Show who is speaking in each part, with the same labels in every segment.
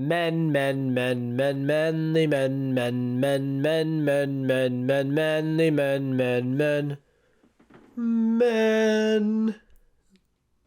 Speaker 1: Men, men, men, men, manly men, men, men, men, men, men, men, manly men, men, men, men.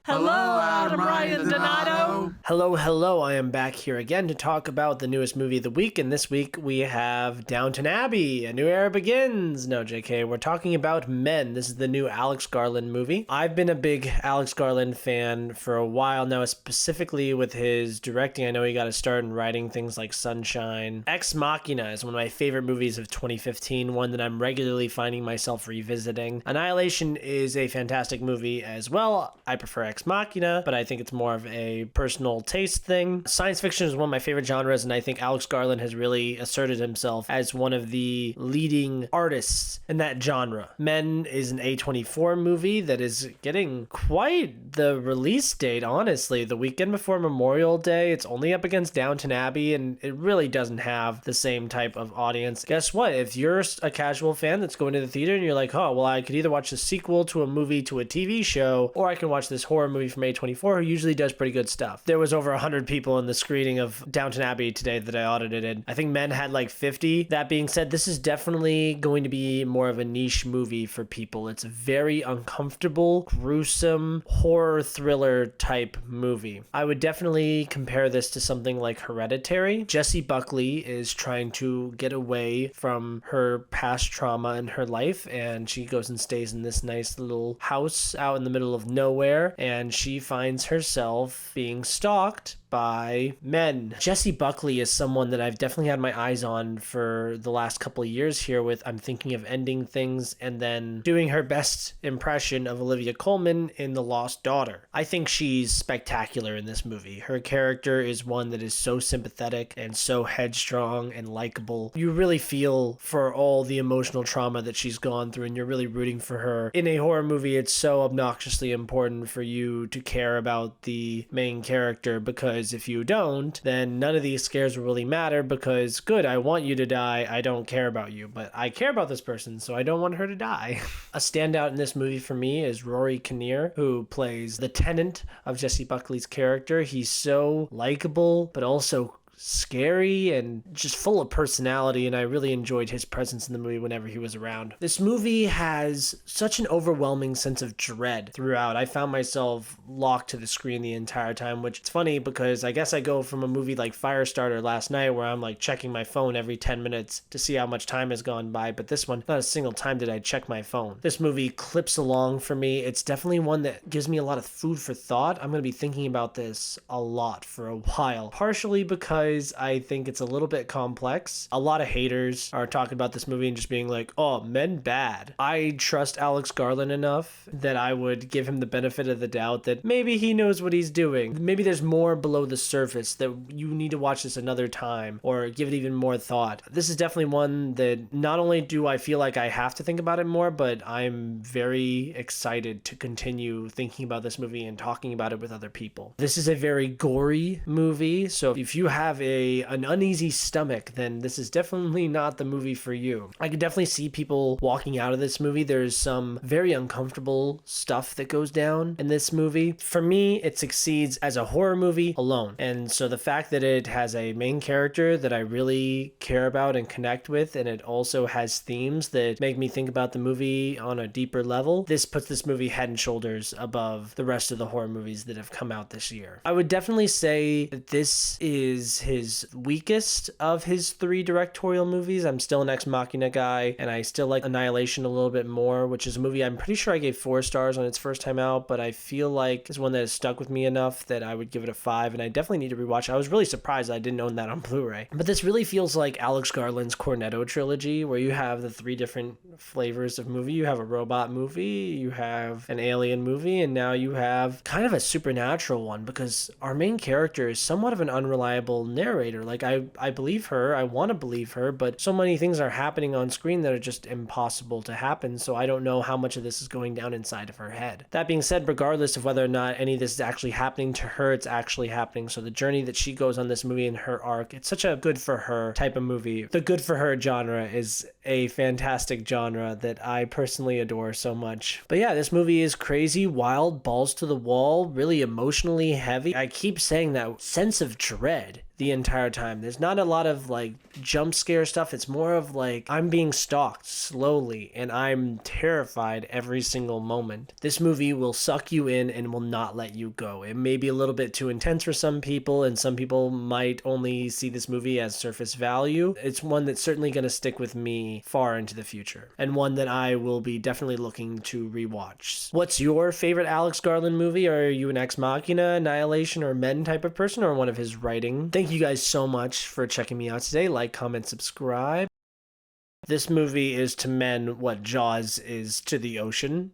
Speaker 2: Hello, Adam Ryan Donato.
Speaker 1: Hello, I am back here again to talk about the newest movie of the week, and this week we have Downton Abbey, A New Era Begins. No, JK, we're talking about Men. This is the new Alex Garland movie. I've been a big Alex Garland fan for a while now, specifically with his directing. I know he got to start in writing things like Sunshine. Ex Machina is one of my favorite movies of 2015, one that I'm regularly finding myself revisiting. Annihilation is a fantastic movie as well. I prefer Ex Machina, but I think it's more of a personal taste thing. Science fiction is one of my favorite genres, and I think Alex Garland has really asserted himself as one of the leading artists in that genre. Men is an A24 movie that is getting quite the release date, honestly. The weekend before Memorial Day, it's only up against Downton Abbey, and it really doesn't have the same type of audience. Guess what? If you're a casual fan that's going to the theater and you're like, oh, well, I could either watch the sequel to a movie to a TV show, or I can watch this horror movie from A24 who usually does pretty good stuff. There was over 100 people in the screening of Downton Abbey today that I audited. I think Men had like 50. That being said, this is definitely going to be more of a niche movie for people. It's a very uncomfortable, gruesome, horror thriller type movie. I would definitely compare this to something like Hereditary. Jessie Buckley is trying to get away from her past trauma in her life, and she goes and stays in this nice little house out in the middle of nowhere, and she finds herself being stalked by men. Jessie Buckley is someone that I've definitely had my eyes on for the last couple of years here with I'm Thinking of Ending Things, and then doing her best impression of Olivia Colman in The Lost Daughter. I think she's spectacular in this movie. Her character is one that is so sympathetic and so headstrong and likable. You really feel for all the emotional trauma that she's gone through, and you're really rooting for her. In a horror movie, it's so obnoxiously important for you to care about the main character, because if you don't, then none of these scares will really matter, because good, I want you to die, I don't care about you, but I care about this person, so I don't want her to die. A standout in this movie for me is Rory Kinnear, who plays the tenant of Jessie Buckley's character. He's so likable, but also scary and just full of personality, and I really enjoyed his presence in the movie whenever he was around. This movie has such an overwhelming sense of dread throughout. I found myself locked to the screen the entire time, which it's funny because I guess I go from a movie like Firestarter last night where I'm like checking my phone every 10 minutes to see how much time has gone by, but this one, not a single time did I check my phone. This movie clips along for me. It's definitely one that gives me a lot of food for thought. I'm going to be thinking about this a lot for a while, partially because I think it's a little bit complex. A lot of haters are talking about this movie and just being like, oh, Men bad. I trust Alex Garland enough that I would give him the benefit of the doubt that maybe he knows what he's doing. Maybe there's more below the surface that you need to watch this another time or give it even more thought. This is definitely one that not only do I feel like I have to think about it more, but I'm very excited to continue thinking about this movie and talking about it with other people. This is a very gory movie, so if you have an uneasy stomach, then this is definitely not the movie for you. I could definitely see people walking out of this movie. There's some very uncomfortable stuff that goes down in this movie. For me, it succeeds as a horror movie alone. And so the fact that it has a main character that I really care about and connect with, and it also has themes that make me think about the movie on a deeper level, this puts this movie head and shoulders above the rest of the horror movies that have come out this year. I would definitely say that this is his weakest of his 3 directorial movies. I'm still an Ex Machina guy, and I still like Annihilation a little bit more, which is a movie I'm pretty sure I gave 4 stars on its first time out, but I feel like it's one that has stuck with me enough that I would give it a 5, and I definitely need to rewatch it. I was really surprised I didn't own that on Blu-ray. But this really feels like Alex Garland's Cornetto trilogy, where you have the 3 different flavors of movie. You have a robot movie, you have an alien movie, and now you have kind of a supernatural one, because our main character is somewhat of an unreliable narrator. Like, I believe her, I want to believe her, but so many things are happening on screen that are just impossible to happen, so I don't know how much of this is going down inside of her head. That being said, regardless of whether or not any of this is actually happening to her, it's actually happening. So the journey that she goes on this movie and her arc, it's such a good for her type of movie. The good for her genre is a fantastic genre that I personally adore so much. But yeah, this movie is crazy, wild, balls to the wall, really emotionally heavy. I keep saying that sense of dread the entire time. There's not a lot of like jump scare stuff. It's more of like I'm being stalked slowly and I'm terrified every single moment. This movie will suck you in and will not let you go. It may be a little bit too intense for some people, and some people might only see this movie as surface value. It's one that's certainly going to stick with me far into the future, and one that I will be definitely looking to rewatch. What's your favorite Alex Garland movie? Are you an Ex Machina, Annihilation, or Men type of person, or one of his writing? Thank you guys so much for checking me out today. Like, comment, subscribe. This movie is to men what Jaws is to the ocean.